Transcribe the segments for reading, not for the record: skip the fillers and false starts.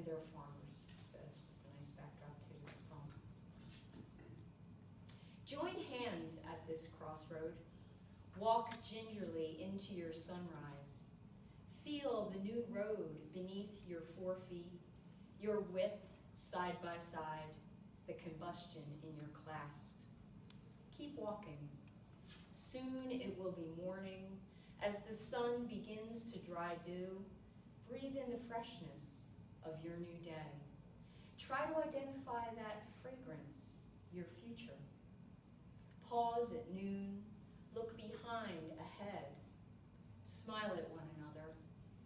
they're farmers. So it's just a nice backdrop to this poem. Join hands at this crossroad. Walk gingerly into your sunrise. Feel the new road beneath your 4 feet, your width side by side, the combustion in your clasp. Keep walking. Soon it will be morning. As the sun begins to dry dew, breathe in the freshness of your new day. Try to identify that fragrance, your future. Pause at noon, look behind, ahead. Smile at one another.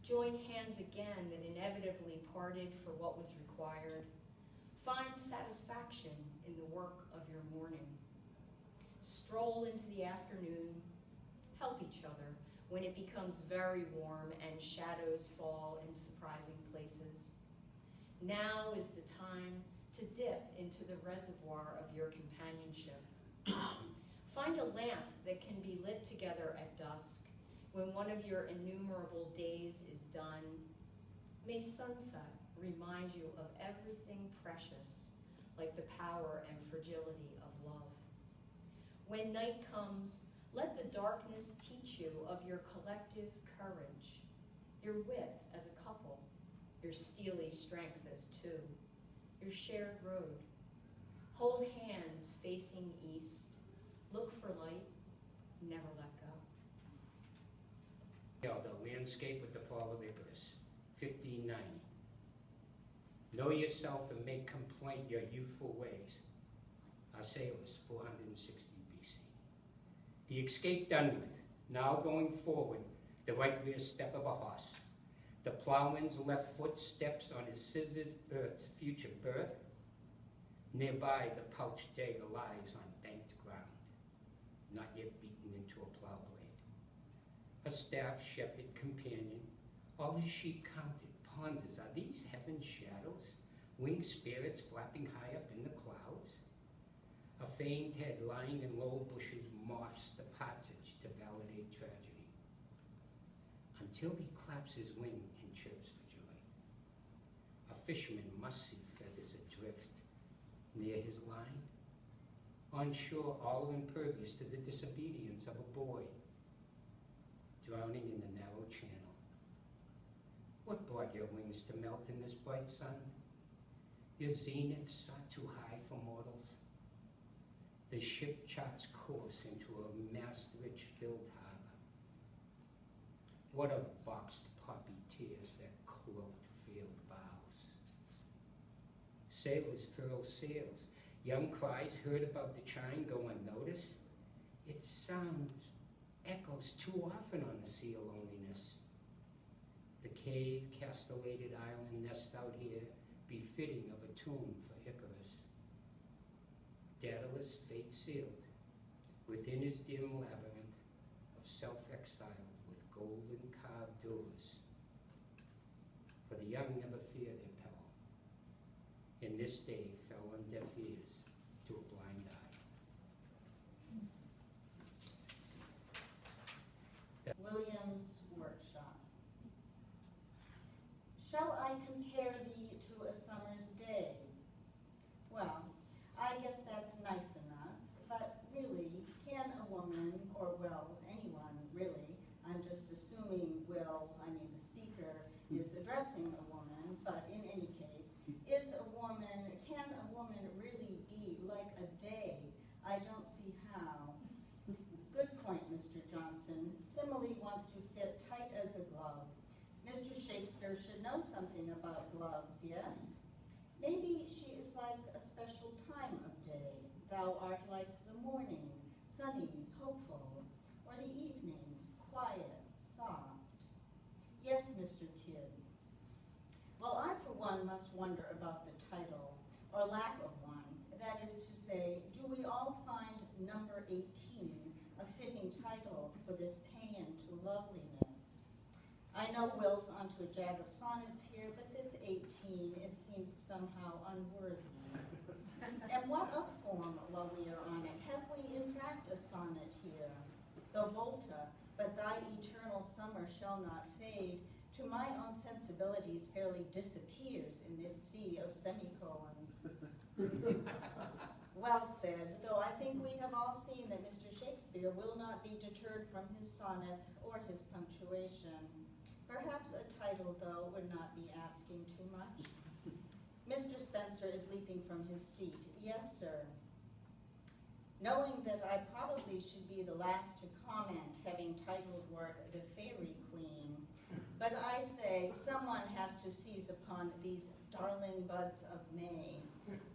Join hands again that inevitably parted for what was required. Find satisfaction in the work of your morning. Stroll into the afternoon. Help each other when it becomes very warm and shadows fall in surprising places. Now is the time to dip into the reservoir of your companionship. Find a lamp that can be lit together at dusk when one of your innumerable days is done. May sunset remind you of everything precious, like the power and fragility of love. When night comes, let the darkness teach you of your collective courage, your wit as a couple, your steely strength as two, your shared road. Hold hands facing east. Look for light. Never let go. The Landscape with the Fall of Icarus, 1590. Know yourself and make complaint your youthful ways. Arsalis, 460 BC. The escape done with, now going forward, the right rear step of a horse. The plowman's left footsteps on his scissored earth's future birth. Nearby, the pouched dagger lies on banked ground, not yet beaten into a plow blade. A staff shepherd companion, all his sheep counted, ponders, are these heaven's shadows, winged spirits flapping high up in the clouds? A feigned head lying in low bushes moths the partridge to validate tragedy, until he claps his wing and chirps for joy. A fisherman must see feathers adrift near his line, on shore all impervious to the disobedience of a boy, drowning in the narrow channel. What brought your wings to melt in this bright sun? Your zenith sought too high for mortals? The ship charts course into a mast-rich filled harbor. What of boxed poppy tears that cloaked field bows? Sailors furl sails. Young cries heard above the chine go unnoticed. Its sound echoes too often on the sea of loneliness. The cave, castellated island nest out here, befitting of a tomb for Icarus. Daedalus fate sealed, within his dim labyrinth of self-exile with golden carved doors. For the young never fear their peril, and this day fell on deaf ears to a blind eye. William's workshop. Shall I compare thee to a summer's day? Well, I guess that's nice enough, but really, can a woman, or well, anyone really, I'm just assuming the speaker is addressing a woman, but in any case, can a woman really be like a day? I don't see how. Good point, Mr. Johnson. Simile wants to fit tight as a glove. Mr. Shakespeare should know something about gloves, yes? Maybe she is like a special time of day. Thou art like the morning, sunny, hopeful, or the evening, quiet, soft. Yes, Mr. Kidd. Well, I for one must wonder about the title, or lack of one. That is to say, do we all find number 18 a fitting title for this paean to loveliness? I know Will's onto a jag of sonnets here, but this 18, it seems somehow unworthy. And what of form while we are on it? Have we in fact a sonnet here? The Volta, but thy eternal summer shall not fade, to to my own sensibilities, fairly disappears in this sea of semicolons. Well said, though I think we have all seen that Mr. Shakespeare will not be deterred from his sonnets or his punctuation. Perhaps a title, though, would not be asking too much. Mr. Spencer is leaping from his seat. Yes, sir. Knowing that I probably should be the last to comment, having titled work The Fairy Queen, but I say someone has to seize upon these darling buds of May.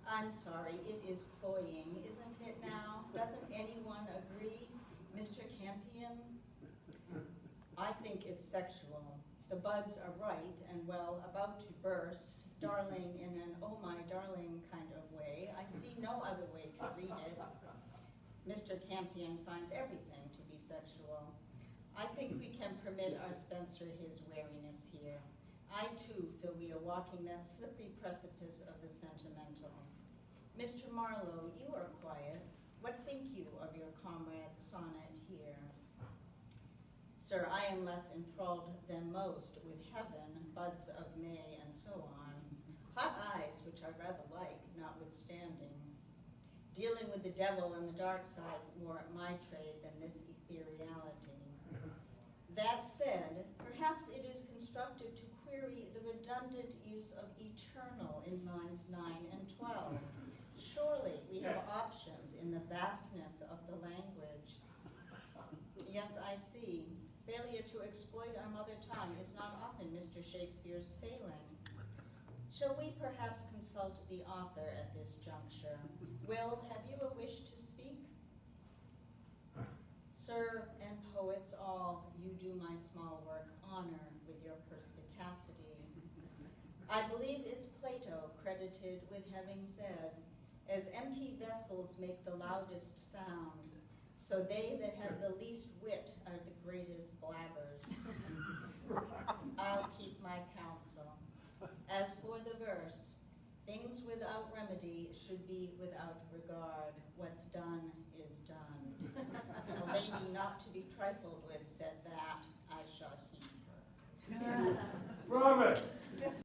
I'm sorry, it is cloying, isn't it now? Doesn't anyone agree? Mr. Campion? I think it's sexual. The buds are ripe and, well, about to burst, darling in an oh my darling kind of way. I see no other way to read it. Mr. Campion finds everything to be sexual. I think we can permit our Spencer his wariness here. I too feel we are walking that slippery precipice of the sentimental. Mr. Marlowe, you are quiet. What think you of your comrade's sonnet here? Sir, I am less enthralled than most with heaven, buds of May, and so on. Hot eyes, which I rather like, notwithstanding. Dealing with the devil and the dark side's more my trade than this ethereality. That said, perhaps it is constructive to query the redundant use of eternal in lines 9 and 12. Surely we have options in the vastness of the language. Yes, I see. Failure to exploit our mother tongue is not often Mr. Shakespeare's failing. Shall we perhaps consult the author at this juncture? Will, have you a wish to speak? Sir and poets all, you do my small work honor with your perspicacity. I believe it's Plato credited with having said, as empty vessels make the loudest sound, so they that have the least wit are the greatest blabbers. I'll keep my counsel. As for the verse, things without remedy should be without regard. What's done is done. A lady not to be trifled with said that, I shall heed her. Robert!